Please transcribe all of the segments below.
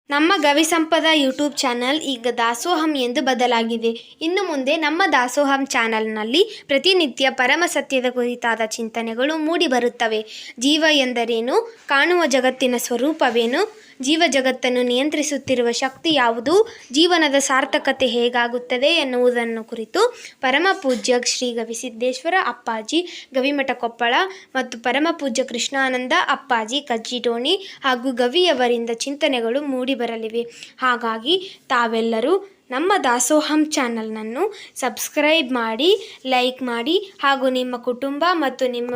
ನಮ್ಮ ಗವಿಸಂಪದ YouTube channel ಈಗ ದಾಸೋಹಂ ಎಂದು ಬದಲಾಗಿದೆ. ಇನ್ನು ಮುಂದೆ ನಮ್ಮ ದಾಸೋಹಂ ಚಾನಲ್ನಲ್ಲಿ ಪ್ರತಿನಿತ್ಯ ಪರಮ ಸತ್ಯದ ಕುರಿತಾದ ಚಿಂತನೆಗಳು ಮೂಡಿ ಬರುತ್ತವೆ. ಜೀವ ಎಂದರೇನು? ಕಾಣುವ ಜಗತ್ತಿನ ಸ್ವರೂಪವೇನು? ಜೀವ ಜಗತ್ತನ್ನು ನಿಯಂತ್ರಿಸುತ್ತಿರುವ ಶಕ್ತಿ ಯಾವುದು? ಜೀವನದ ಸಾರ್ಥಕತೆ ಹೇಗಾಗುತ್ತದೆ ಎನ್ನುವುದನ್ನು ಕುರಿತು ಪರಮ ಪೂಜ್ಯ ಶ್ರೀ ಗವಿಸಿದ್ದೇಶ್ವರ ಅಪ್ಪಾಜಿ ಗವಿಮಠ ಕೊಪ್ಪಳ ಮತ್ತು ಪರಮ ಪೂಜ್ಯ ಕೃಷ್ಣಾನಂದ ಅಪ್ಪಾಜಿ ಕಜ್ಜಿಡೋಣಿ ಹಾಗೂ ಗವಿಯವರಿಂದ ಚಿಂತನೆಗಳು ಮೂಡಿ ಬರಲಿವೆ. ಹಾಗಾಗಿ ತಾವೆಲ್ಲರೂ ನಮ್ಮ ದಾಸೋಹಂ ಚಾನಲ್ನನ್ನು ಸಬ್ಸ್ಕ್ರೈಬ್ ಮಾಡಿ, ಲೈಕ್ ಮಾಡಿ ಹಾಗೂ ನಿಮ್ಮ ಕುಟುಂಬ ಮತ್ತು ನಿಮ್ಮ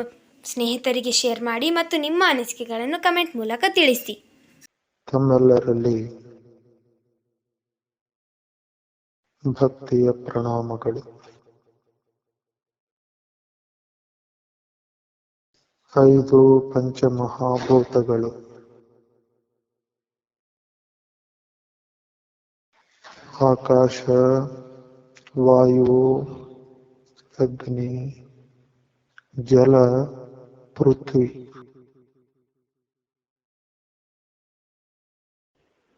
ಸ್ನೇಹಿತರಿಗೆ ಶೇರ್ ಮಾಡಿ ಮತ್ತು ನಿಮ್ಮ ಅನಿಸಿಕೆಗಳನ್ನು ಕಮೆಂಟ್ ಮೂಲಕ ತಿಳಿಸಿ. ತಮ್ಮೆಲ್ಲರಲ್ಲಿ ಭಕ್ತಿಯ ಪ್ರಣಾಮಗಳು. 5 ಪಂಚಮಹಾಭೂತಗಳು ಆಕಾಶ, ವಾಯು, ಅಗ್ನಿ, ಜಲ, ಪೃಥ್ವಿ.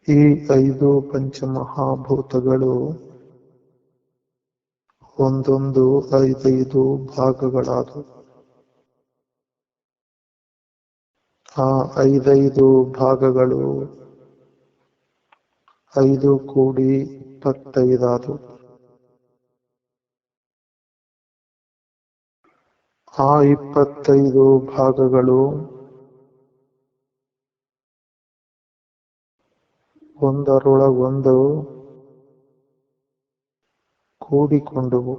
ಈ 5 ಪಂಚಮಹಾಭೂತಗಳು ಒಂದೊಂದು 5 ಭಾಗಗಳಾದವು. ಆ 5 ಭಾಗಗಳು 5 ಕೂಡಿ 25 ಆದವು. ಆ 25 ಭಾಗಗಳು ಒಂದರೊಳಗೊಂದು ಕೂಡಿಕೊಂಡವು,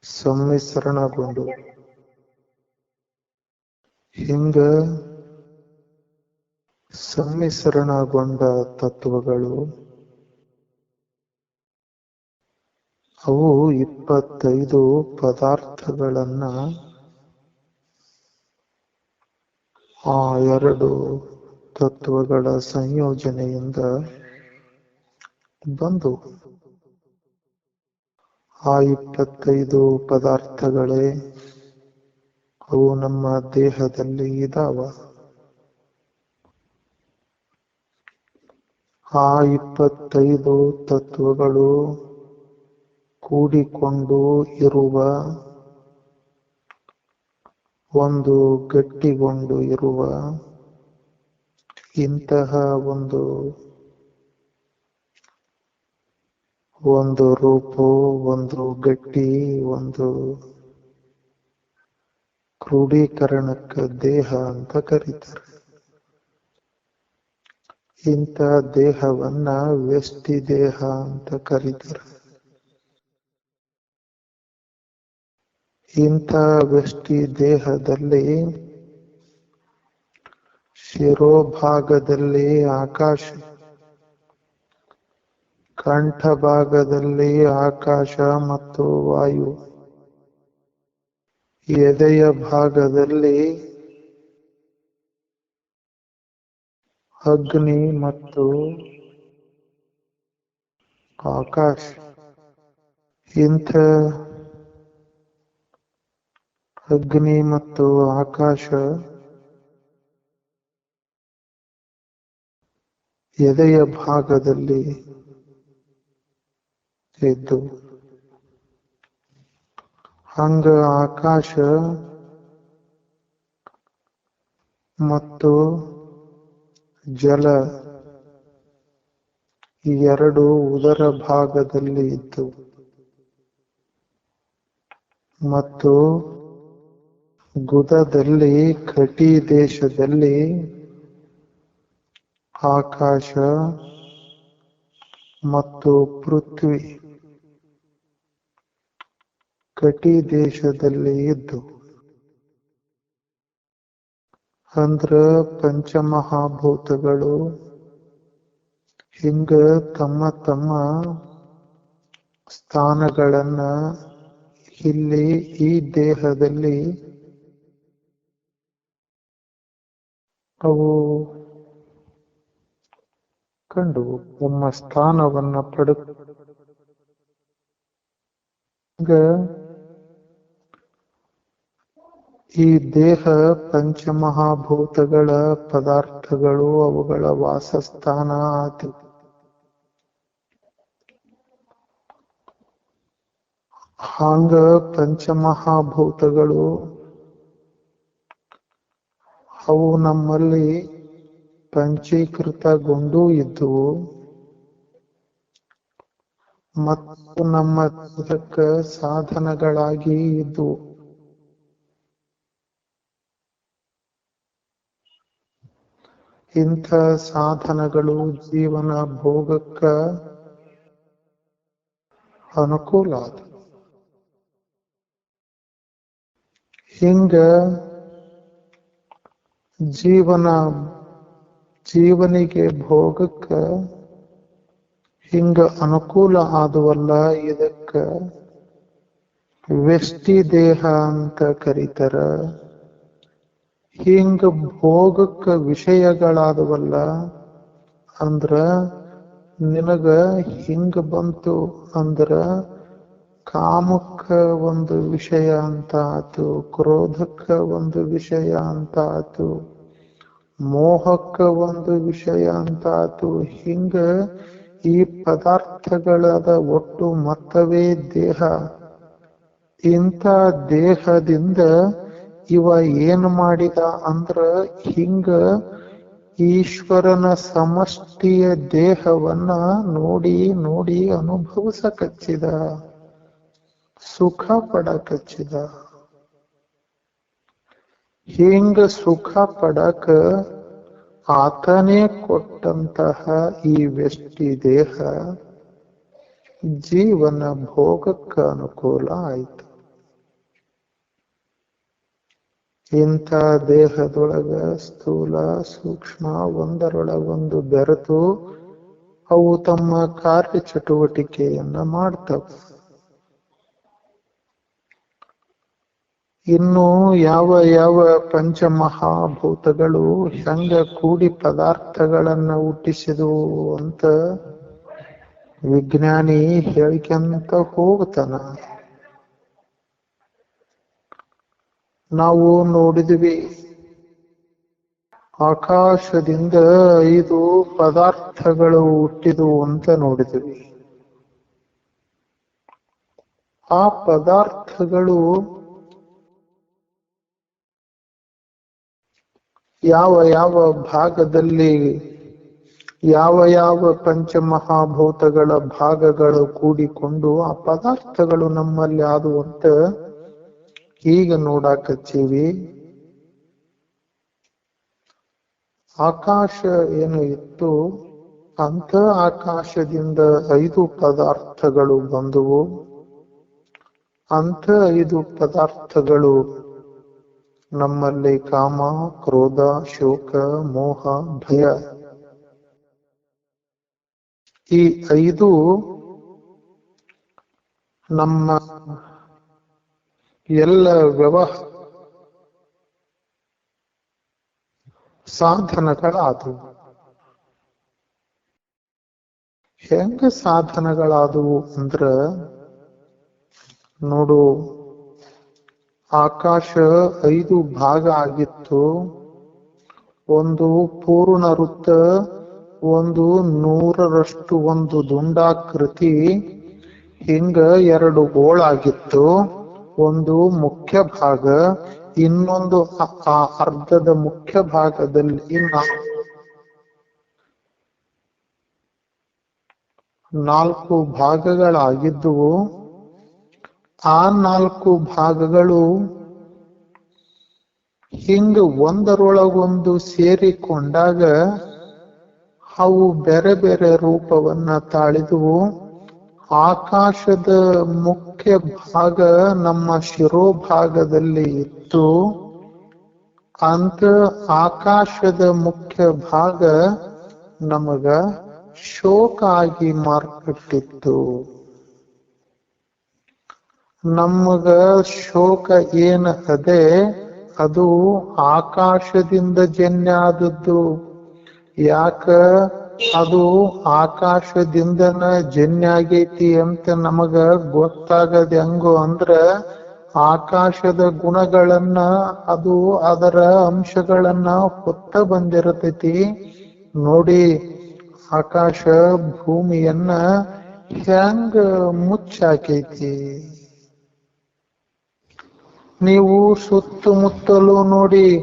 ಸಮ್ಮಿಶ್ರಣಗೊಂಡವು. ಹಿಂಗ ಸಮ್ಮಿಶ್ರಣಗೊಂಡ ತತ್ವಗಳು ಅವು 25 ಪದಾರ್ಥಗಳನ್ನ ಆ 2 ತತ್ವಗಳ ಸಂಯೋಜನೆಯಿಂದ ಬಂದು ಆ 25 ಪದಾರ್ಥಗಳೇ ಅವು ನಮ್ಮ ದೇಹದಲ್ಲಿ ಇದಾವ. ಆ 25 ತತ್ವಗಳು ಕೂಡಿಕೊಂಡು ಇರುವ ಒಂದು ಗಟ್ಟಿಗೊಂಡು ಇರುವ ಇಂತಹ ಒಂದು ರೂಪ, ಒಂದು ಗಟ್ಟಿ, ಒಂದು ಕ್ರೋಢೀಕರಣಕ್ಕೆ ದೇಹ ಅಂತ ಕರೀತಾರೆ. ಇಂಥ ದೇಹವನ್ನ ವ್ಯಷ್ಟಿ ದೇಹ ಅಂತ ಕರೀತಾರೆ. ಇಂಥ ವ್ಯಷ್ಟಿ ದೇಹದಲ್ಲಿ ಶಿರೋಭಾಗದಲ್ಲಿ ಆಕಾಶ, ಕಂಠ ಭಾಗದಲ್ಲಿ ಆಕಾಶ ಮತ್ತು ವಾಯು, ಎದೆಯ ಭಾಗದಲ್ಲಿ ಅಗ್ನಿ ಮತ್ತು ಆಕಾಶ. ಇಂಥ ಅಗ್ನಿ ಮತ್ತು ಆಕಾಶ ಎದೆಯ ಭಾಗದಲ್ಲಿ ಇದ್ದು, ಹಂಗ ಆಕಾಶ ಮತ್ತು ಜಲ ಈ 2 ಉದರ ಭಾಗದಲ್ಲಿ ಇದ್ದು ಮತ್ತು ಗುದದಲ್ಲಿ ಕಟಿ ದೇಶದಲ್ಲಿ ಆಕಾಶ ಮತ್ತು ಪೃಥ್ವಿ ಕಟಿ ದೇಶದಲ್ಲಿ ಇದ್ದು, ಅಂದ್ರ ಪಂಚಮಹಾಭೂತಗಳು ಹಿಂಗ ತಮ್ಮ ತಮ್ಮ ಸ್ಥಾನಗಳನ್ನ ಇಲ್ಲಿ ಈ ದೇಹದಲ್ಲಿ ಅವು ಕಂಡು ತಮ್ಮ ಸ್ಥಾನವನ್ನ ಈ ದೇಹ ಪಂಚಮಹಾಭೂತಗಳ ಪದಾರ್ಥಗಳು ಅವುಗಳ ವಾಸಸ್ಥಾನ ಆತು. ಹಾಂಗ ಪಂಚಮಹಾಭೂತಗಳು ಅವು ನಮ್ಮಲ್ಲಿ ಪಂಚೀಕೃತಗೊಂಡೂ ಇದ್ದುವು ಮತ್ತು ನಮ್ಮ ದೇಹಕ್ಕೆ ಸಾಧನಗಳಾಗಿ ಇದ್ದುವು. ಇಂಥ ಸಾಧನಗಳು ಜೀವನ ಭೋಗಕ್ಕ ಅನುಕೂಲ ಆದ. ಹಿಂಗ ಜೀವನಿಗೆ ಭೋಗಕ್ಕ ಹಿಂಗ ಅನುಕೂಲ ಆದವಲ್ಲ, ಇದಕ್ಕ ವ್ಯಷ್ಟಿ ದೇಹ ಅಂತ ಕರೀತಾರ. ಹಿಂಗ ಭೋಗಕ್ಕ ವಿಷಯಗಳಾದವಲ್ಲ ಅಂದ್ರ ನಿನಗ ಹಿಂಗ ಬಂತು ಅಂದ್ರ ಕಾಮಕ್ಕ ಒಂದು ವಿಷಯ ಅಂತ ಆತು, ಕ್ರೋಧಕ್ಕ ಒಂದು ವಿಷಯ ಅಂತ ಆತು, ಮೋಹಕ್ಕ ಒಂದು ವಿಷಯ ಅಂತ ಆತು. ಹಿಂಗ ಈ ಪದಾರ್ಥಗಳದ ಒಟ್ಟು ಮೊತ್ತವೇ ದೇಹ. ಇಂಥ ದೇಹದಿಂದ ಇವ ಏನು ಮಾಡಿದ ಅಂದ್ರ ಹಿಂಗ ಈಶ್ವರನ ಸಮಷ್ಟಿಯ ದೇಹವನ್ನ ನೋಡಿ ನೋಡಿ ಅನುಭವಿಸಕಚ್ಚಿದ, ಸುಖ ಪಡಕಚ್ಚಿದ. ಹಿಂಗ ಸುಖ ಪಡಕ ಆತನೇ ಕೊಟ್ಟಂತಹ ಈ ವ್ಯಷ್ಟಿ ದೇಹ ಜೀವನ ಭೋಗಕ್ಕ ಅನುಕೂಲ ಆಯ್ತು. ಇಂಥ ದೇಹದೊಳಗ ಸ್ಥೂಲ ಸೂಕ್ಷ್ಮ ಒಂದರೊಳಗೊಂದು ಬೆರೆತು ಅವು ತಮ್ಮ ಕಾರ್ಯ ಚಟುವಟಿಕೆಯನ್ನ ಮಾಡ್ತವೆ. ಇನ್ನು ಯಾವ ಯಾವ ಪಂಚಮಹಾಭೂತಗಳು ಹೆಂಗ ಕೂಡಿ ಪದಾರ್ಥಗಳನ್ನ ಹುಟ್ಟಿಸಿದವು ಅಂತ ವಿಜ್ಞಾನಿ ಹೇಳ್ಕೊಂತ ಹೋಗ್ತಾನ. ನಾವು ನೋಡಿದ್ವಿ, ಆಕಾಶದಿಂದ 5 ಪದಾರ್ಥಗಳು ಹುಟ್ಟಿದವು ಅಂತ ನೋಡಿದ್ವಿ. ಆ ಪದಾರ್ಥಗಳು ಯಾವ ಯಾವ ಭಾಗದಲ್ಲಿ ಯಾವ ಯಾವ ಪಂಚಮಹಾಭೂತಗಳ ಭಾಗಗಳು ಕೂಡಿಕೊಂಡು ಆ ಪದಾರ್ಥಗಳು ನಮ್ಮಲ್ಲಿ ಆದುವಂತ ಈಗ ನೋಡಾಕತ್ತೀವಿ. ಆಕಾಶ ಏನು ಇತ್ತು ಅಂತ ಆಕಾಶದಿಂದ 5 ಪದಾರ್ಥಗಳು ಬಂದುವು. ಅಂಥ 5 ಪದಾರ್ಥಗಳು ನಮ್ಮಲ್ಲಿ ಕಾಮ, ಕ್ರೋಧ, ಶೋಕ, ಮೋಹ, ಭಯ. ಈ 5 ನಮ್ಮ ಎಲ್ಲ ಸಾಧನಗಳಾದವು. ಹೆಂಗ ಸಾಧನಗಳಾದವು ಅಂದ್ರ ನೋಡು, ಆಕಾಶ 5 ಭಾಗ ಆಗಿತ್ತು. ಒಂದು ಪೂರ್ಣ ವೃತ್ತ, ಒಂದು 100ರಷ್ಟು ಒಂದು ದುಂಡಾಕೃತಿ, ಹಿಂಗ 2 ಗೋಳಾಗಿತ್ತು. ಒಂದು ಮುಖ್ಯ ಭಾಗ, ಇನ್ನೊಂದು ಆ ಅರ್ಧದ ಮುಖ್ಯ ಭಾಗದಲ್ಲಿ 4 ಭಾಗಗಳಾಗಿದ್ದುವು. ಆ 4 ಭಾಗಗಳು ಹಿಂಗ ಒಂದರೊಳಗೊಂದು ಸೇರಿಕೊಂಡಾಗ ಅವು ಬೇರೆ ಬೇರೆ ರೂಪವನ್ನ ತಾಳಿದುವು. ಆಕಾಶದ ಮುಖ್ಯ ಭಾಗ ನಮ್ಮ ಶಿರೋಭಾಗದಲ್ಲಿ ಇತ್ತು. ಅಂತ ಆಕಾಶದ ಮುಖ್ಯ ಭಾಗ ನಮಗ ಶೋಕ ಆಗಿ ಮಾರ್ಪಟ್ಟಿತ್ತು. ನಮಗ ಶೋಕ ಏನ ಅದೇ ಅದು ಆಕಾಶದಿಂದ ಜನ್ಯ ಆದದ್ದು. ಯಾಕ ಅದು ಆಕಾಶದಿಂದನ ಜನ್ಯ ಆಗೈತಿ ಅಂತ ನಮಗ ಗೊತ್ತಾಗದ ಹೆಂಗೋ ಅಂದ್ರ ಆಕಾಶದ ಗುಣಗಳನ್ನ, ಅದು ಅದರ ಅಂಶಗಳನ್ನ ಹೊತ್ತ ಬಂದಿರತೈತಿ. ನೋಡಿ, ಆಕಾಶ ಭೂಮಿಯನ್ನ ಹೆಂಗ ಮುಚ್ಚಾಕೈತಿ. ನೀವು ಸುತ್ತಮುತ್ತಲು ನೋಡಿ,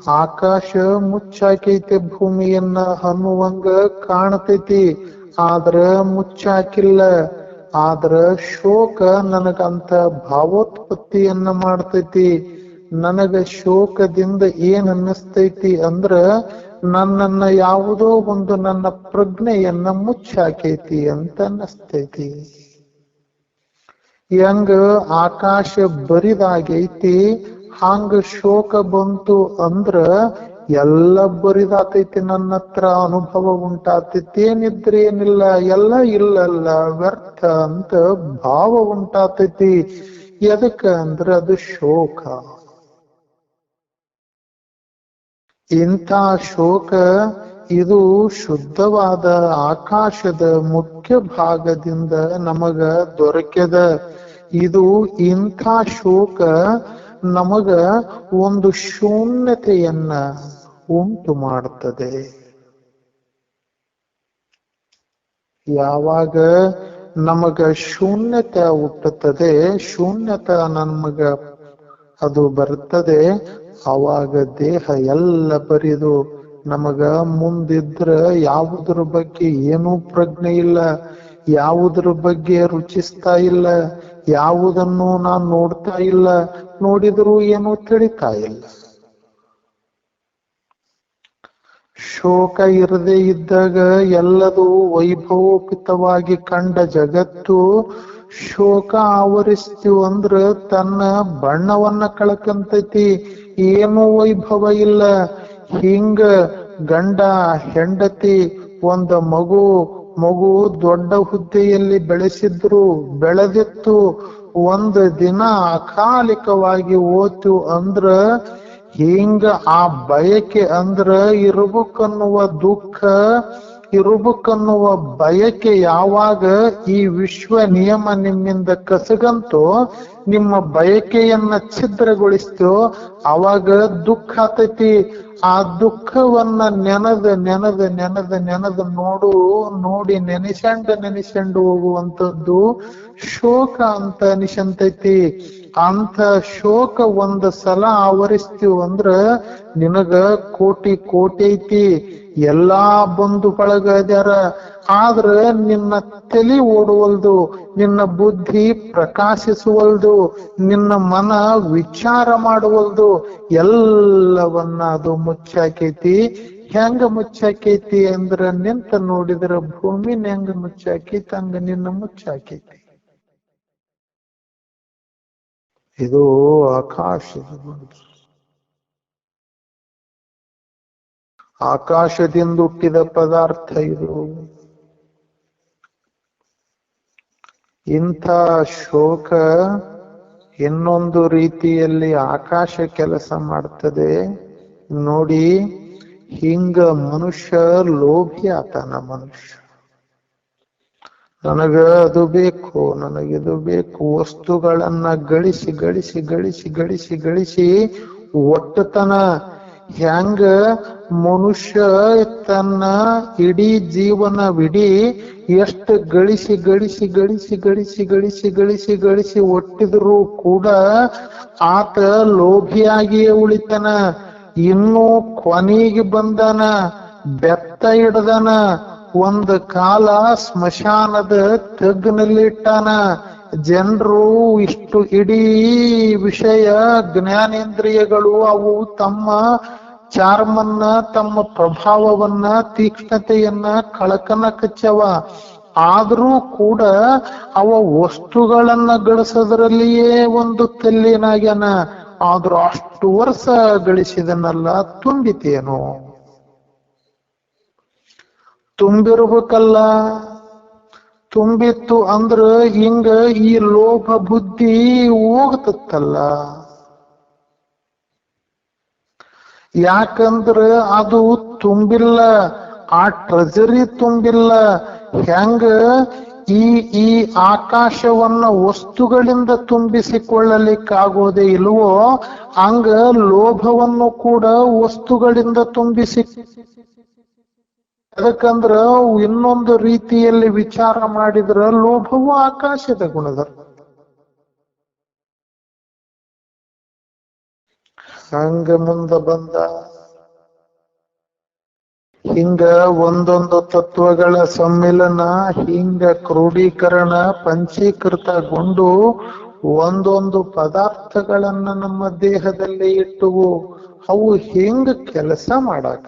ಆಕಾಶ ಮುಚ್ಚಾಕೈತೆ ಭೂಮಿಯನ್ನ ಅನ್ನುವಂಗ ಕಾಣತೈತಿ, ಆದ್ರ ಮುಚ್ಚಾಕಿಲ್ಲ. ಆದ್ರ ಶೋಕ ನನಗಂತ ಭಾವೋತ್ಪತ್ತಿಯನ್ನ ಮಾಡ್ತೈತಿ. ನನಗ ಶೋಕದಿಂದ ಏನ್ ಅನ್ನಿಸ್ತೈತಿ ಅಂದ್ರ, ನನ್ನನ್ನ ಯಾವುದೋ ಒಂದು ನನ್ನ ಪ್ರಜ್ಞೆಯನ್ನ ಮುಚ್ಚಾಕೈತಿ ಅಂತ ಅನ್ನಿಸ್ತೈತಿ. ಹೆಂಗ ಆಕಾಶ ಬರಿದಾಗೈತಿ, ಹಂಗ ಶೋಕ ಬಂತು ಅಂದ್ರ ಎಲ್ಲ ಬರಿದಾತೈತಿ. ನನ್ನ ಹತ್ರ ಅನುಭವ ಉಂಟಾತೈತಿ. ಏನಿದ್ರೆ ಏನಿಲ್ಲ, ಎಲ್ಲ ಇಲ್ಲಲ್ಲ, ವ್ಯರ್ಥ ಅಂತ ಭಾವ ಉಂಟಾತೈತಿ. ಎದಕ್ಕ ಅಂದ್ರ ಅದು ಶೋಕ. ಇಂಥ ಶೋಕ ಇದು ಶುದ್ಧವಾದ ಆಕಾಶದ ಮುಖ್ಯ ಭಾಗದಿಂದ ನಮಗ ದೊರಕ್ಯದ. ಇದು ಇಂಥ ಶೋಕ ನಮಗ ಒಂದು ಶೂನ್ಯತೆಯನ್ನ ಉಂಟು ಮಾಡುತ್ತದೆ. ಯಾವಾಗ ನಮಗ ಶೂನ್ಯತೆ ಹುಟ್ಟುತ್ತದೆ, ಶೂನ್ಯತೆ ನಮಗ ಅದು ಬರ್ತದೆ, ಅವಾಗ ದೇಹ ಎಲ್ಲ ಬರಿದು ನಮಗ ಮುಂದಿದ್ರ ಯಾವುದ್ರ ಬಗ್ಗೆ ಏನೂ ಪ್ರಜ್ಞೆ ಇಲ್ಲ, ಯಾವುದ್ರ ಬಗ್ಗೆ ರುಚಿಸ್ತಾ ಇಲ್ಲ, ಯಾವುದನ್ನು ನಾನ್ ನೋಡ್ತಾ ಇಲ್ಲ, ನೋಡಿದ್ರು ಏನೂ ತಿಳಿತಾ ಇಲ್ಲ. ಶೋಕ ಇರದೇ ಇದ್ದಾಗ ಎಲ್ಲದೂ ವೈಭವೋಪಿತವಾಗಿ ಕಂಡ ಜಗತ್ತು ಶೋಕ ಆವರಿಸ್ತೀವ್ ಅಂದ್ರ ತನ್ನ ಬಣ್ಣವನ್ನ ಕಳ್ಕಂತೈತಿ. ಏನೂ ವೈಭವ ಇಲ್ಲ. ಹಿಂಗ ಗಂಡ ಹೆಂಡತಿ ಒಂದ ಮಗು ದೊಡ್ಡ ಹುದ್ದೆಯಲ್ಲಿ ಬೆಳೆಸಿದ್ರು, ಬೆಳೆದಿತ್ತು, ಒಂದು ದಿನ ಅಕಾಲಿಕವಾಗಿ ಹೋತು ಅಂದ್ರ ಹಿಂಗ ಆ ಬಯಕೆ ಅಂದ್ರ ಇರ್ಬೇಕನ್ನುವ ದುಃಖ, ಇರ್ಬೇಕನ್ನುವ ಬಯಕೆ ಯಾವಾಗ ಈ ವಿಶ್ವ ನಿಯಮ ನಿಮ್ಮಿಂದ ಕಸಗಂತೋ, ನಿಮ್ಮ ಬಯಕೆಯನ್ನ ಛಿದ್ರಗೊಳಿಸ್ತೋ, ಅವಾಗ ದುಃಖ ಆತೈತಿ. ಆ ದುಃಖವನ್ನ ನೆನೆದು ನೋಡಿ ನೆನೆಸಂಡು ಹೋಗುವಂಥದ್ದು ಶೋಕ ಅಂತ ಅನಿಸಂತೈತಿ. ಅಂತ ಶೋಕ ಒಂದ್ ಸಲ ಆವರಿಸ್ತೀವ್ ಅಂದ್ರ ನಿನಗ ಕೋಟಿ ಐತಿ, ಎಲ್ಲಾ ಬಂಧು ಬಳಗ ಅದ್ಯಾರ, ಆದ್ರ ನಿನ್ನ ತಲೆ ಓಡುವಲ್ದು, ನಿನ್ನ ಬುದ್ಧಿ ಪ್ರಕಾಶಿಸುವಲ್ದು, ನಿನ್ನ ಮನ ವಿಚಾರ ಮಾಡುವಲ್ದು, ಎಲ್ಲವನ್ನ ಅದು ಮುಚ್ಚಾಕೈತಿ. ಹೆಂಗ ಮುಚ್ಚಾಕೈತಿ ಅಂದ್ರ, ನಿಂತ ನೋಡಿದ್ರ ಭೂಮಿನ ಹೆಂಗ ಮುಚ್ಚಾಕೈತಿ ಹಂಗ ನಿನ್ನ ಮುಚ್ಚಾಕೈತಿ. ಇದು ಆಕಾಶದ ಆಕಾಶದಿಂದ ಹುಟ್ಟಿದ ಪದಾರ್ಥ ಇದು. ಇಂಥ ಶೋಕ ಇನ್ನೊಂದು ರೀತಿಯಲ್ಲಿ ಆಕಾಶ ಕೆಲಸ ಮಾಡ್ತದೆ ನೋಡಿ. ಹಿಂಗ ಮನುಷ್ಯ ಲೋಭಿ ಆತನ. ಮನುಷ್ಯ ನನಗ ಅದು ಬೇಕು, ನನಗಿದು ಬೇಕು, ವಸ್ತುಗಳನ್ನ ಗಳಿಸಿ ಒಟ್ಟತನ. ಹೆಂಗ ಮನುಷ್ಯ ತನ್ನ ಇಡೀ ಜೀವನವಿಡೀ ಎಷ್ಟು ಗಳಿಸಿ ಒಟ್ಟಿದ್ರು ಕೂಡ ಆತ ಲೋಭಿಯಾಗಿಯೇ ಉಳಿತನ. ಇನ್ನೂ ಕೊನೆಗೆ ಬಂದನ, ಬೆತ್ತ ಹಿಡ್ದನ, ಒಂದು ಕಾಲ ಸ್ಮಶಾನದ ತಗ್ಗಿನಲ್ಲಿಟ್ಟಾನ. ಜನರು ಇಷ್ಟು ಇಡೀ ವಿಷಯ ಜ್ಞಾನೇಂದ್ರಿಯಗಳು ಅವು ತಮ್ಮ ಚಾರ್ಮನ್ನ, ತಮ್ಮ ಪ್ರಭಾವವನ್ನ, ತೀಕ್ಷ್ಣತೆಯನ್ನ ಕಳಕನ ಕಚ್ಚವ. ಆದ್ರೂ ಕೂಡ ಅವ ವಸ್ತುಗಳನ್ನ ಗಳಿಸೋದ್ರಲ್ಲಿಯೇ ಒಂದು ತಲ್ಲೀನಾಗ್ಯಾನ. ಆದ್ರೂ ಅಷ್ಟು ವರ್ಷ ಗಳಿಸಿದನಲ್ಲ, ತುಂಬಿತೇನು? ತುಂಬಿರ್ಬೇಕಲ್ಲ. ತುಂಬಿತ್ತು ಅಂದ್ರ ಹಿಂಗ ಈ ಲೋಭ ಬುದ್ಧಿ ಹೋಗ್ತತ್ತಲ್ಲ. ಯಾಕಂದ್ರ ಅದು ತುಂಬಿಲ್ಲ, ಆ ಟ್ರೆಜರಿ ತುಂಬಿಲ್ಲ. ಹೆಂಗ ಈ ಈ ಆಕಾಶವನ್ನ ವಸ್ತುಗಳಿಂದ ತುಂಬಿಸಿಕೊಳ್ಳಲಿಕ್ಕಾಗೋದೇ ಇಲ್ವೋ ಹಂಗ ಲೋಭವನ್ನು ಕೂಡ ವಸ್ತುಗಳಿಂದ ತುಂಬಿಸಿ. ಅದಕ್ಕಂದ್ರ ಇನ್ನೊಂದು ರೀತಿಯಲ್ಲಿ ವಿಚಾರ ಮಾಡಿದ್ರ ಲೋಭವು ಆಕಾಶದ ಗುಣದ. ಹಂಗ ಮುಂದ ಬಂದ ಹಿಂಗ ಒಂದೊಂದು ತತ್ವಗಳ ಸಮ್ಮಿಲನ ಹಿಂಗ ಕ್ರೋಢೀಕರಣ ಪಂಚೀಕೃತಗೊಂಡು ಒಂದೊಂದು ಪದಾರ್ಥಗಳನ್ನ ನಮ್ಮ ದೇಹದಲ್ಲಿ ಇಟ್ಟುವು. ಅವು ಹಿಂಗ ಕೆಲಸ ಮಾಡಾಕ.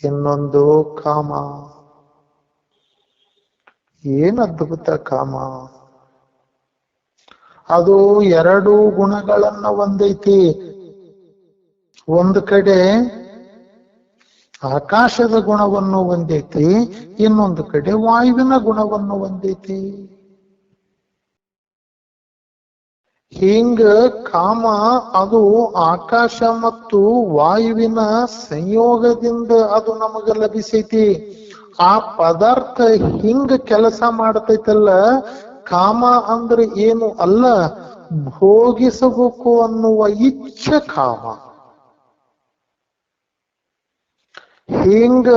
ಇನ್ನೊಂದು ಕಾಮ. ಏನ್ ಅದ್ಭುತ ಕಾಮ! ಅದು ಎರಡು ಗುಣಗಳನ್ನ ಹೊಂದೈತಿ. ಒಂದು ಕಡೆ ಆಕಾಶದ ಗುಣವನ್ನು ಹೊಂದೈತಿ, ಇನ್ನೊಂದು ಕಡೆ ವಾಯುವಿನ ಗುಣವನ್ನು ಹೊಂದೈತಿ. ಹಿಂಗ ಕಾಮ ಅದು ಆಕಾಶ ಮತ್ತು ವಾಯುವಿನ ಸಂಯೋಗದಿಂದ ಅದು ನಮಗ ಲಭಿಸೈತಿ. ಆ ಪದಾರ್ಥ ಹಿಂಗ ಕೆಲಸ ಮಾಡ್ತೈತಲ್ಲ. ಕಾಮ ಅಂದ್ರೆ ಏನು ಅಲ್ಲ, ಭೋಗಿಸಬೇಕು ಅನ್ನುವ ಇಚ್ಛೆ ಕಾಮ. ಹಿಂಗ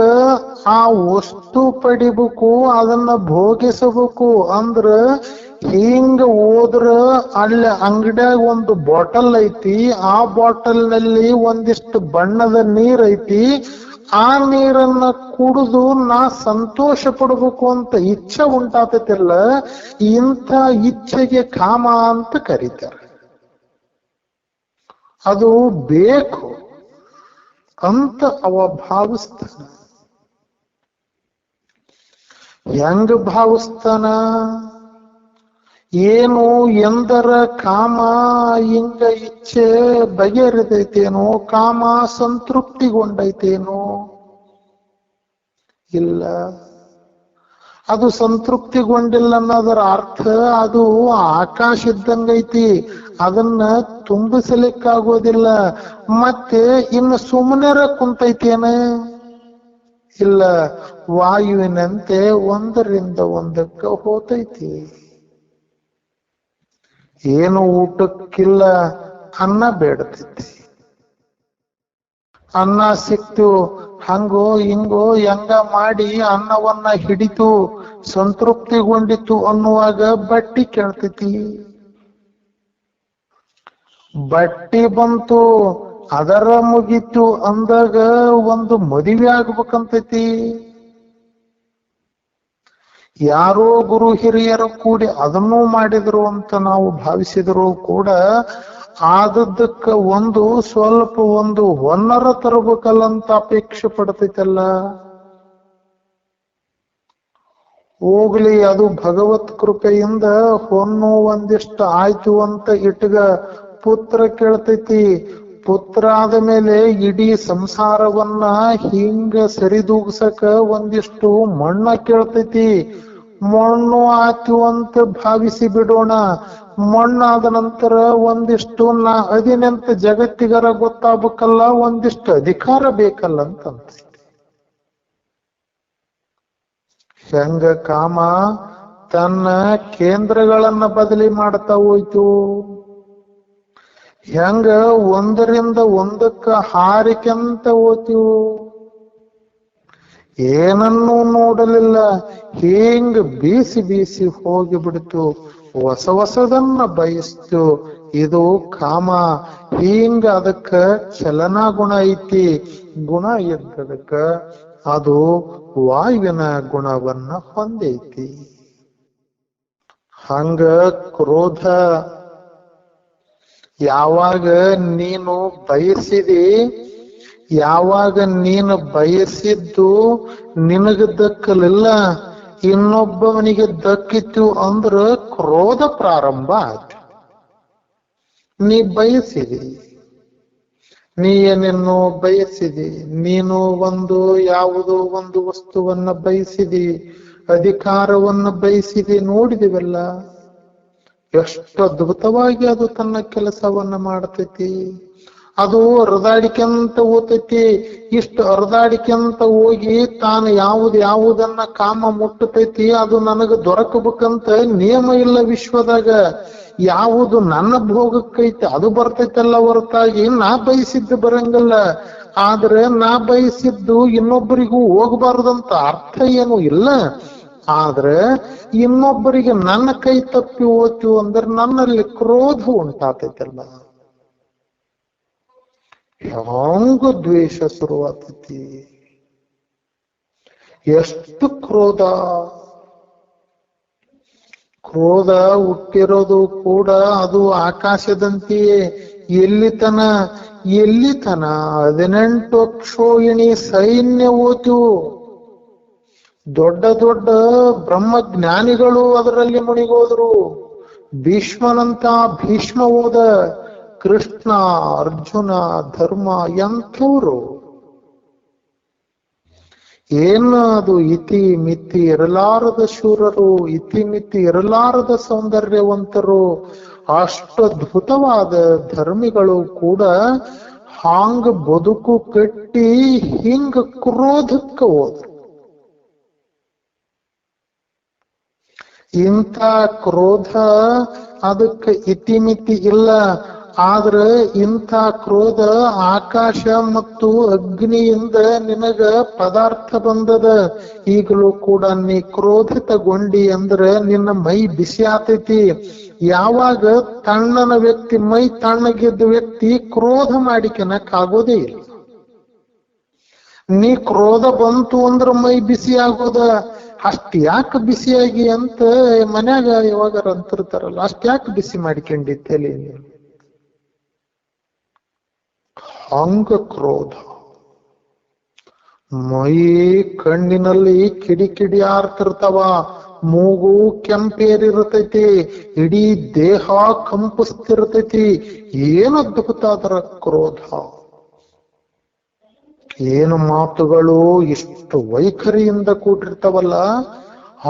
ಆ ವಸ್ತು ಪಡಿಬೇಕು, ಅದನ್ನ ಭೋಗಿಸಬೇಕು ಅಂದ್ರ ಹಿಂಗ ಹೋದ್ರ ಅಲ್ಲಿ ಅಂಗಡಿಯಾಗ ಒಂದು ಬಾಟಲ್ ಐತಿ. ಆ ಬಾಟಲ್ ನಲ್ಲಿ ಒಂದಿಷ್ಟು ಬಣ್ಣದ ನೀರ್ ಐತಿ. ಆ ನೀರನ್ನ ಕುಡಿದು ನಾ ಸಂತೋಷ ಪಡ್ಬೇಕು ಅಂತ ಇಚ್ಛೆ ಉಂಟಾತೈತಿಲ್ಲ, ಇಂಥ ಇಚ್ಛೆಗೆ ಕಾಮ ಅಂತ ಕರೀತಾರೆ. ಅದು ಬೇಕು ಅಂತ ಅವ ಭಾವಿಸ್ತಾನ. ಹೆಂಗ ಭಾವಿಸ್ತಾನ? ಏನು ಎಂದರ ಕಾಮ ಹಿಂಗ ಇಚ್ಛೆ ಬಗೆಹರಿದೈತೇನೋ, ಕಾಮ ಸಂತೃಪ್ತಿಗೊಂಡೈತೇನೋ? ಇಲ್ಲ, ಅದು ಸಂತೃಪ್ತಿಗೊಂಡಿಲ್ಲ ಅನ್ನೋದರ ಅರ್ಥ ಅದು ಆಕಾಶ ಇದ್ದಂಗೈತಿ. ಅದನ್ನ ತುಂಬಿಸಲಿಕ್ಕಾಗೋದಿಲ್ಲ. ಮತ್ತೆ ಇನ್ನು ಸುಮ್ಮನೆರ ಕುಂತೈತೇನ? ಇಲ್ಲ, ವಾಯುವಿನಂತೆ ಒಂದರಿಂದ ಒಂದಕ್ಕೆ ಹೋತೈತಿ. ಏನು ಊಟಕ್ಕಿಲ್ಲ, ಅನ್ನ ಬೇಡತೈತಿ. ಅನ್ನ ಸಿಕ್ತು, ಹಂಗೋ ಹಿಂಗೋ ಹೆಂಗ ಮಾಡಿ ಅನ್ನವನ್ನ ಹಿಡಿತು, ಸಂತೃಪ್ತಿಗೊಂಡಿತು ಅನ್ನುವಾಗ ಬಟ್ಟಿ ಕೇಳ್ತೈತಿ. ಬಟ್ಟಿ ಬಂತು, ಅದರ ಮುಗಿತು ಅಂದಾಗ ಒಂದು ಮದುವೆ ಆಗ್ಬೇಕಂತೈತಿ. ಯಾರೋ ಗುರು ಹಿರಿಯರು ಕೂಡಿ ಅದನ್ನೂ ಮಾಡಿದ್ರು ಅಂತ ನಾವು ಭಾವಿಸಿದ್ರು ಕೂಡ ಆದದ್ದಕ್ಕ ಒಂದು ಸ್ವಲ್ಪ ಒಂದು ಹೊನ್ನರ ತರಬೇಕಲ್ಲಂತ ಅಪೇಕ್ಷೆ ಪಡ್ತೈತಲ್ಲ. ಹೋಗ್ಲಿ, ಅದು ಭಗವತ್ ಕೃಪೆಯಿಂದ ಹೊನ್ನು ಒಂದಿಷ್ಟ ಆಯ್ತು ಅಂತ ಇಟ್ಗ. ಪುತ್ರ ಕೇಳ್ತೈತಿ. ಪುತ್ರ ಆದ ಮೇಲೆ ಇಡೀ ಸಂಸಾರವನ್ನ ಹಿಂಗ ಸರಿದೂಗ್ಸಕ ಒಂದಿಷ್ಟು ಮಣ್ಣ ಕೇಳ್ತೈತಿ. ಮಣ್ಣು ಆಯ್ತು ಅಂತ ಭಾವಿಸಿ ಬಿಡೋಣ. ಮಣ್ಣಾದ ನಂತರ ಒಂದಿಷ್ಟು ನಾ ಅದಿನೆಂತ ಜಗತ್ತಿಗರ ಗೊತ್ತಾಗಬೇಕಲ್ಲ, ಒಂದಿಷ್ಟು ಅಧಿಕಾರ ಬೇಕಲ್ಲ ಅಂತ. ಹೆಂಗ ಕಾಮ ತನ್ನ ಕೇಂದ್ರಗಳನ್ನ ಬದಲಿ ಮಾಡ್ತಾ ಹೋಯ್ತು. ಹೆಂಗ ಒಂದರಿಂದ ಒಂದಕ್ಕ ಹಾರಿಕೆಂತ ಹೋಯ್ತು. ಏನನ್ನೂ ನೋಡಲಿಲ್ಲ, ಹಿಂಗ ಬೀಸಿ ಬೀಸಿ ಹೋಗಿ ಬಿಡ್ತು. ಹೊಸ ಹೊಸದನ್ನ ಬಯಸ್ತು. ಇದು ಕಾಮ. ಹಿಂಗ ಅದಕ್ಕ ಚಲನಾ ಗುಣ ಐತಿ. ಗುಣ ಇದ್ದದಕ್ಕ ಅದು ವಾಯುವಿನ ಗುಣವನ್ನ ಹೊಂದೈತಿ. ಹಂಗ ಕ್ರೋಧ ಯಾವಾಗ ನೀನು ಬಯಸಿದಿ, ಯಾವಾಗ ನೀನು ಬಯಸಿದ್ದು ನಿನಗ ದಕ್ಕಲಿಲ್ಲ, ಇನ್ನೊಬ್ಬವನಿಗೆ ದಕ್ಕಿತ್ತು ಅಂದ್ರ ಕ್ರೋಧ ಪ್ರಾರಂಭ ಆಯ್ತು. ನೀ ಬಯಸಿದಿ, ನೀ ಏನೇನೋ ಬಯಸಿದಿ. ನೀನು ಒಂದು ಯಾವುದೋ ಒಂದು ವಸ್ತುವನ್ನ ಬಯಸಿದಿ, ಅಧಿಕಾರವನ್ನ ಬಯಸಿದಿ. ನೋಡಿದಿವಲ್ಲ ಎಷ್ಟು ಅದ್ಭುತವಾಗಿ ಅದು ತನ್ನ ಕೆಲಸವನ್ನ ಮಾಡ್ತೈತಿ. ಅದು ಹರಿದಾಡಿಕೆಂತ ಹೋಗ್ತೈತಿ. ಇಷ್ಟು ಹರಿದಾಡಿಕೆಂತ ಹೋಗಿ ತಾನು ಯಾವುದನ್ನ ಕಾಮ ಮುಟ್ಟತೈತಿ ಅದು ನನಗ ದೊರಕಬೇಕಂತ ನಿಯಮ ಇಲ್ಲ ವಿಶ್ವದಾಗ. ಯಾವುದು ನನ್ನ ಭೋಗಕ್ಕೈತಿ ಅದು ಬರ್ತೈತಲ್ಲ ಹೊರತಾಗಿ ನಾ ಬಯಸಿದ್ದು ಬರಂಗಿಲ್ಲ. ಆದ್ರೆ ನಾ ಬಯಸಿದ್ದು ಇನ್ನೊಬ್ಬರಿಗೂ ಹೋಗ್ಬಾರ್ದಂತ ಅರ್ಥ ಏನು ಇಲ್ಲ. ಆದ್ರೆ ಇನ್ನೊಬ್ಬರಿಗೆ ನನ್ನ ಕೈ ತಪ್ಪಿ ಹೋಯ್ತು ಅಂದ್ರೆ ನನ್ನಲ್ಲಿ ಕ್ರೋಧ ಉಂಟಾತೈತಲ್ಲ, ಹ್ಯಾಂಗ ದ್ವೇಷ ಶುರುವಾತೈತಿ. ಎಷ್ಟು ಕ್ರೋಧ ಹುಟ್ಟಿರೋದು ಕೂಡ ಅದು ಆಕಾಶದಂತೆಯೇ. ಎಲ್ಲಿತನ 18 ಅಕ್ಷೋಹಿಣಿ ಸೈನ್ಯ ಹೋತು. ದೊಡ್ಡ ದೊಡ್ಡ ಬ್ರಹ್ಮಜ್ಞಾನಿಗಳು ಅದರಲ್ಲಿ ಮುಣಿಗೋದ್ರು. ಭೀಷ್ಮನಂತ ಭೀಷ್ಮ ಹೋದ. ಕೃಷ್ಣ, ಅರ್ಜುನ, ಧರ್ಮ ಎಂಥವ್ರು. ಏನು ಅದು ಇತಿ ಮಿತಿ ಇರಲಾರದ ಶೂರರು, ಇತಿ ಮಿತಿ ಇರಲಾರದ ಸೌಂದರ್ಯವಂತರು, ಅಷ್ಟದ್ಭುತವಾದ ಧರ್ಮಿಗಳು ಕೂಡ ಹಾಂಗ ಬದುಕು ಕಟ್ಟಿ ಹಿಂಗ ಕ್ರೋಧಕ್ಕ ಹೋದ್ರು. ಇಂಥ ಕ್ರೋಧ ಅದಕ್ಕೆ ಇತಿಮಿತಿ ಇಲ್ಲ. ಆದ್ರೆ ಇಂಥ ಕ್ರೋಧ ಆಕಾಶ ಮತ್ತು ಅಗ್ನಿಯಿಂದ ನಿನಗ ಪದಾರ್ಥ ಬಂದದ. ಈಗಲೂ ಕೂಡ ನೀ ಕ್ರೋಧಿತಗೊಂಡಿ ಅಂದ್ರೆ ನಿನ್ನ ಮೈ ಬಿಸಿ ಆತೈತಿ. ಯಾವಾಗ ತಣ್ಣನ ವ್ಯಕ್ತಿ, ಮೈ ತಣ್ಣಗಿದ್ದ ವ್ಯಕ್ತಿ ಕ್ರೋಧ ಮಾಡಿಕೆನಕ್ಕಾಗೋದೇ ಇಲ್ಲ. ನೀ ಕ್ರೋಧ ಬಂತು ಅಂದ್ರ ಮೈ ಬಿಸಿ ಆಗೋದ. ಅಷ್ಟ್ಯಾಕೆ ಬಿಸಿಯಾಗಿ ಅಂತ ಮನ್ಯಾಗ ಯಾವಾಗಾರ ಅಂತಿರ್ತಾರಲ್ಲ, ಅಷ್ಟ್ಯಾಕೆ ಬಿಸಿ ಮಾಡಿಕೊಂಡಿತ್ತೇಲಿ ನೀನು. ಹಂಗ ಕ್ರೋಧ ಮೈ ಕಣ್ಣಿನಲ್ಲಿ ಕಿಡಿ ಆರ್ತಿರ್ತಾವ, ಮೂಗು ಕೆಂಪೇರಿರ್ತೈತಿ, ಇಡೀ ದೇಹ ಕಂಪಿಸ್ತಿರ್ತೈತಿ. ಏನು ಅದ್ಭುತ ಅದರ ಕ್ರೋಧ. ಏನು ಮಾತುಗಳು ಇಷ್ಟು ವೈಖರಿಯಿಂದ ಕೂಡಿರ್ತಾವಲ್ಲ,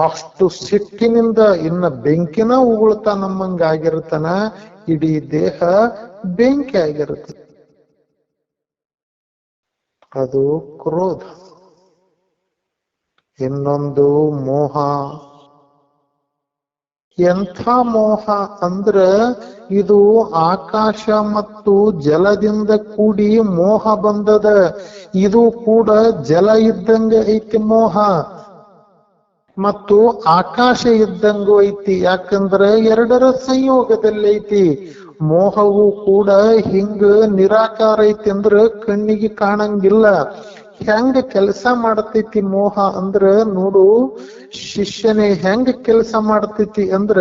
ಅಷ್ಟು ಸಿಟ್ಟಿನಿಂದ ಇನ್ನ ಬೆಂಕಿನ ಉಗುಳ್ತಾ ನಮ್ಮಂಗ ಆಗಿರ್ತಾನ. ಇಡೀ ದೇಹ ಬೆಂಕಿ ಆಗಿರುತ್ತೆ. ಅದು ಕ್ರೋಧ. ಇನ್ನೊಂದು ಮೋಹ. ಎಂಥ ಮೋಹ ಅಂದ್ರ ಇದು ಆಕಾಶ ಮತ್ತು ಜಲದಿಂದ ಕೂಡಿ ಮೋಹ ಬಂದದ. ಇದು ಕೂಡ ಜಲ ಇದ್ದಂಗ ಐತಿ ಮೋಹ, ಮತ್ತು ಆಕಾಶ ಇದ್ದಂಗೂ ಐತಿ. ಯಾಕಂದ್ರೆ ಎರಡರ ಸಂಯೋಗದಲ್ಲಿ ಐತಿ. ಮೋಹವು ಕೂಡ ಹಿಂಗ ನಿರಾಕಾರ ಐತಿ ಅಂದ್ರ ಕಣ್ಣಿಗೆ ಕಾಣಂಗಿಲ್ಲ. ಹೆಂಗ ಕೆಲಸ ಮಾಡತೈತಿ ಮೋಹ ಅಂದ್ರ ನೋಡು, ಶಿಷ್ಯನೇ ಹೆಂಗ ಕೆಲಸ ಮಾಡ್ತೈತಿ ಅಂದ್ರ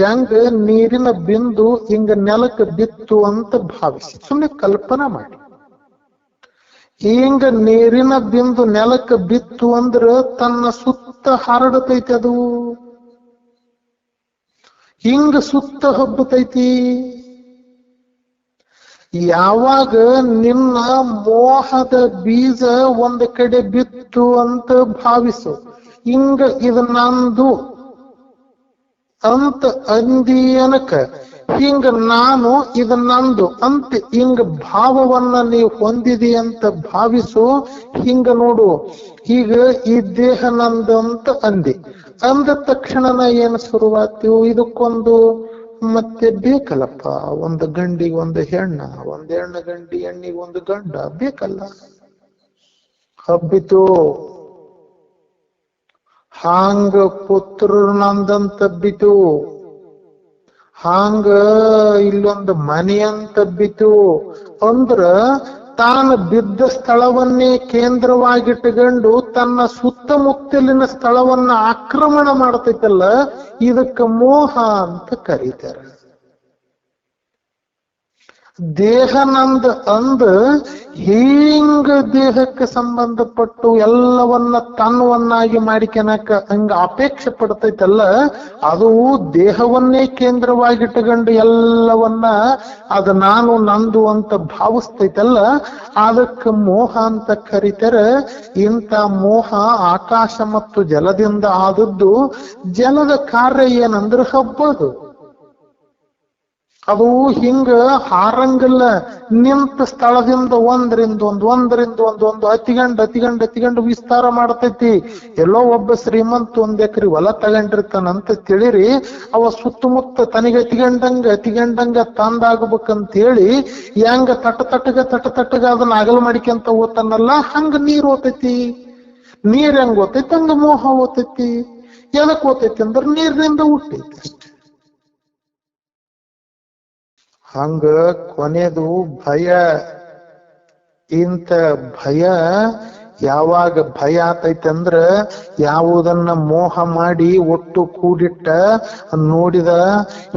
ಹೆಂಗ ನೀರಿನ ಬಿಂದು ಹಿಂಗ ನೆಲಕ್ಕೆ ಬಿತ್ತು ಅಂತ ಭಾವಿಸಿ ಸುಮ್ಮನೆ ಕಲ್ಪನಾ ಮಾಡಿ. ಹಿಂಗ ನೀರಿನ ಬಿಂದು ನೆಲಕ್ಕೆ ಬಿತ್ತು ಅಂದ್ರ ತನ್ನ ಸುತ್ತ ಹರಡತೈತಿ. ಅದು ಹಿಂಗ ಸುತ್ತ ಹಬ್ಬತೈತಿ. ಯಾವಾಗ ನಿನ್ನ ಮೋಹದ ಬೀಜ ಒಂದು ಕಡೆ ಬಿತ್ತು ಅಂತ ಭಾವಿಸು. ಹಿಂಗ ಇದು ನಂದು ಅಂತ ಅಂದಿ ಅನಕ, ಹಿಂಗ ನಾನು ಇದು ನಂದು ಅಂತ ಹಿಂಗ ಭಾವವನ್ನ ನೀವು ಹೊಂದಿದಿ ಅಂತ ಭಾವಿಸು. ಹಿಂಗ ನೋಡು, ಈಗ ಈ ದೇಹ ನಂದು ಅಂತ ಅಂದ ತಕ್ಷಣನ ಏನು ಶುರುವಾಗ್ತೀವಿ, ಇದಕ್ಕೊಂದು ಮತ್ತೆ ಬೇಕಲ್ಲಪ್ಪ, ಒಂದು ಗಂಡಿಗೆ ಒಂದು ಹೆಣ್ಣ, ಒಂದ್ ಹೆಣ್ಣ ಗಂಡಿ, ಹೆಣ್ಣಿಗೆ ಒಂದು ಗಂಡ ಬೇಕಲ್ಲ. ಹಬ್ಬಿತು. ಹಾಂಗ ಪುತ್ರರು ನಂದಂತಬ್ಬಿತು, ಹಾಂಗ ಇಲ್ಲೊಂದು ಮನೆ ಅಂತಬ್ಬಿತು. ಅಂದ್ರ ತಾನು ಬಿದ್ದ ಸ್ಥಳವನ್ನೇ ಕೇಂದ್ರವಾಗಿಟ್ಟುಕೊಂಡು ತನ್ನ ಸುತ್ತಮುತ್ತಲಿನ ಸ್ಥಳವನ್ನ ಆಕ್ರಮಣ ಮಾಡ್ತೈತಲ್ಲ, ಇದಕ್ಕ ಮೋಹ ಅಂತ ಕರೀತಾರೆ. ದೇಹ ನಂದ ಅಂದ ಹಿಂಗ ದೇಹಕ್ಕೆ ಸಂಬಂಧಪಟ್ಟು ಎಲ್ಲವನ್ನ ತನ್ನವನ್ನಾಗಿ ಮಾಡಿಕೆನಕ ಹಂಗ ಅಪೇಕ್ಷೆ ಪಡ್ತೈತಲ್ಲ, ಅದು ದೇಹವನ್ನೇ ಕೇಂದ್ರವಾಗಿಟ್ಟುಕೊಂಡು ಎಲ್ಲವನ್ನ ಅದು ನಾನು ನಂದು ಅಂತ ಭಾವಿಸ್ತೈತಲ್ಲ, ಅದಕ್ಕೆ ಮೋಹ ಅಂತ ಕರೀತಾರೆ. ಇಂಥ ಮೋಹ ಆಕಾಶ ಮತ್ತು ಜಲದಿಂದ ಆದದ್ದು. ಜಲದ ಕಾರ್ಯ ಏನಂದ್ರೆ ಹಬ್ಬೋದು. ಅದು ಹಿಂಗ ಹಾರಂಗಿಲ್ಲ, ನಿಂತ ಸ್ಥಳದಿಂದ ಒಂದರಿಂದ ಒಂದು ಅತಿಗಂಡು ವಿಸ್ತಾರ ಮಾಡ್ತೈತಿ. ಎಲ್ಲೋ ಒಬ್ಬ ಶ್ರೀಮಂತ 1 ಎಕರೆ ಹೊಲ ತಗೊಂಡಿರ್ತಾನಂತ ತಿಳಿರಿ, ಅವ ಸುತ್ತಮುತ್ತ ತನಗೆ ಅತಿಗಂಡಂಗ ತಂದಾಗ್ಬೇಕಂತ ಹೇಳಿ ಹೆಂಗ ತಟ್ಟಗ ಅದನ್ನ ಅಗಲ ಮಾಡಿಕೊಂತ ಓದ್ತಾನಲ್ಲ, ಹಂಗ ನೀರ್ ಓತೈತಿ. ನೀರ್ ಹೆಂಗ್ ಓತೈತಿ ಹಂಗ ಮೋಹ ಓತೈತಿ. ಎದಕ್ ಓತೈತಿ ಅಂದ್ರ ನೀರಿನಿಂದ ಹುಟ್ಟೈತಿ ಅಷ್ಟೆ. ಹಂಗ ಕೊನೆದು ಭಯ. ಇಂಥ ಭಯ ಯಾವಾಗ ಭಯ ಆತೈತಿ ಅಂದ್ರ ಯಾವುದನ್ನ ಮೋಹ ಮಾಡಿ ಒಟ್ಟು ಕೂಡಿಟ್ಟ ನೋಡಿದ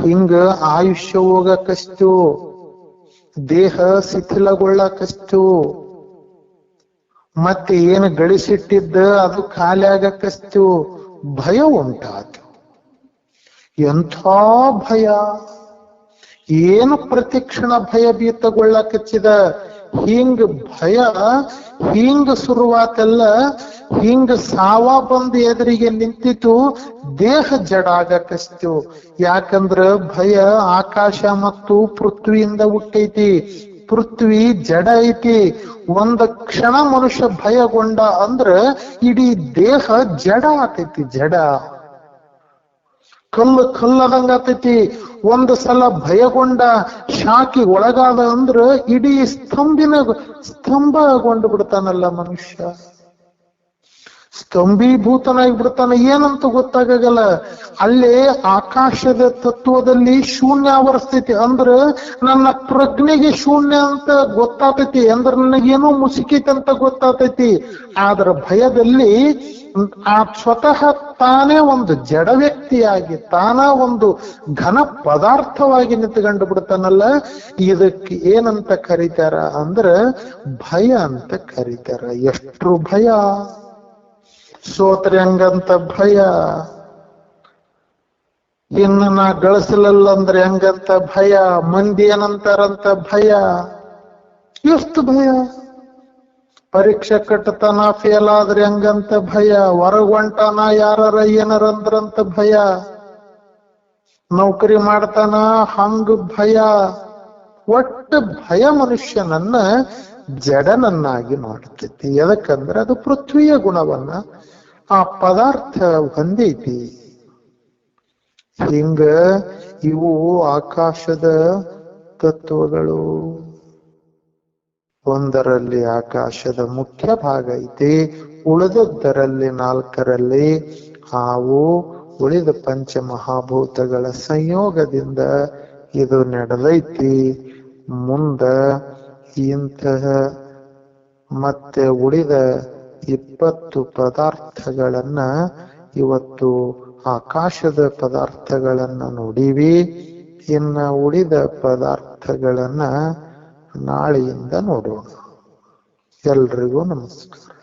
ಹಿಂಗ ಆಯುಷ್ಯ ಹೋಗಕಷ್ಟು, ದೇಹ ಶಿಥಿಲಗೊಳ್ಳಕಷ್ಟು, ಮತ್ತೆ ಏನು ಗಳಿಸಿಟ್ಟಿದ್ದ ಅದು ಖಾಲಿ ಆಗಕಷ್ಟು ಭಯ ಉಂಟಾತು. ಎಂಥ ಭಯ! ಏನು ಪ್ರತಿಕ್ಷಣ ಭಯಭೀತಗೊಳ್ಳಕಚ್ಚಿದ. ಹಿಂಗ ಭಯ ಹಿಂಗ ಶುರುವಾತೆಲ್ಲ, ಹಿಂಗ ಸಾವ ಬಂದು ಎದುರಿಗೆ ನಿಂತಿತು, ದೇಹ ಜಡ ಆಗಕಸ್ತು. ಯಾಕಂದ್ರ ಭಯ ಆಕಾಶ ಮತ್ತು ಪೃಥ್ವಿಯಿಂದ ಹುಟ್ಟೈತಿ. ಪೃಥ್ವಿ ಜಡ ಐತಿ. ಒಂದು ಕ್ಷಣ ಮನುಷ್ಯ ಭಯಗೊಂಡ ಅಂದ್ರ ಇಡೀ ದೇಹ ಜಡ ಆತೈತಿ. ಜಡ ಕಲ್ಲದಂಗ ಆತೈತಿ. ಒಂದು ಸಲ ಭಯಗೊಂಡ ಶಾಕಿ ಒಳಗಾದ ಅಂದ್ರ ಇಡೀ ಸ್ತಂಭಗೊಂಡು ಬಿಡ್ತಾನಲ್ಲ ಮನುಷ್ಯ. ಸ್ತಂಭೀಭೂತನಾಗಿ ಬಿಡ್ತಾನ, ಏನಂತ ಗೊತ್ತಾಗಲ್ಲ. ಅಲ್ಲೇ ಆಕಾಶದ ತತ್ವದಲ್ಲಿ ಶೂನ್ಯ ಆವರಿಸ್ತೈತಿ. ಅಂದ್ರ ನನ್ನ ಪ್ರಜ್ಞೆಗೆ ಶೂನ್ಯ ಅಂತ ಗೊತ್ತಾತೈತಿ, ಅಂದ್ರ ನನಗೇನೋ ಮುಸುಕೈತಿ ಅಂತ ಗೊತ್ತಾತೈತಿ. ಆದ್ರ ಭಯದಲ್ಲಿ ಆ ಸ್ವತಃ ತಾನೇ ಒಂದು ಜಡ ವ್ಯಕ್ತಿಯಾಗಿ, ತಾನ ಒಂದು ಘನ ಪದಾರ್ಥವಾಗಿ ನಿಂತ್ಕೊಂಡು ಬಿಡ್ತಾನಲ್ಲ. ಇದಕ್ಕೆ ಏನಂತ ಕರೀತಾರ ಅಂದ್ರ ಭಯ ಅಂತ ಕರೀತಾರ. ಎಷ್ಟು ಭಯ! ಸೋತ್ರೆ ಹಂಗಂತ ಭಯ, ಇನ್ನು ನಾ ಗಳಿಸಲಿಲ್ಲ ಅಂದ್ರೆ ಹಂಗಂತ ಭಯ, ಮಂದಿ ಏನಂತಾರಂತ ಭಯ. ಎಷ್ಟು ಭಯ! ಪರೀಕ್ಷೆ ಕಟ್ಟತನ ಫೇಲ್ ಆದ್ರೆ ಹಂಗಂತ ಭಯ, ಹೊರಗೊಂಟಾನ ಯಾರ ಏನಾರಂದ್ರಂತ ಭಯ, ನೌಕರಿ ಮಾಡ್ತಾನ ಹಂಗ ಭಯ. ಒಟ್ಟು ಭಯ ಮನುಷ್ಯನನ್ನ ಜಡನನ್ನಾಗಿ ಮಾಡ್ತೈತಿ. ಎದಕ್ಕಂದ್ರೆ ಅದು ಪೃಥ್ವಿಯ ಗುಣವನ್ನ ಆ ಪದಾರ್ಥ ಹೊಂದೈತಿ. ಹಿಂಗ ಇವು ಆಕಾಶದ ತತ್ವಗಳು. ಒಂದರಲ್ಲಿ ಆಕಾಶದ ಮುಖ್ಯ ಭಾಗ ಐತಿ, ಉಳಿದದ್ದರಲ್ಲಿ 4ರಲ್ಲಿ ಹಾವು ಉಳಿದ ಪಂಚಮಹಾಭೂತಗಳ ಸಂಯೋಗದಿಂದ ಇದು ನಡೆದೈತಿ. ಮುಂದ ಇಂತಹ ಮತ್ತೆ ಉಳಿದ 20 ಪದಾರ್ಥಗಳನ್ನ ಇವತ್ತು ಆಕಾಶದ ಪದಾರ್ಥಗಳನ್ನ ನೋಡಿವಿ. ಇನ್ನ ಉಳಿದ ಪದಾರ್ಥಗಳನ್ನ ನಾಳೆಯಿಂದ ನೋಡೋಣ. ಎಲ್ರಿಗೂ ನಮಸ್ಕಾರ.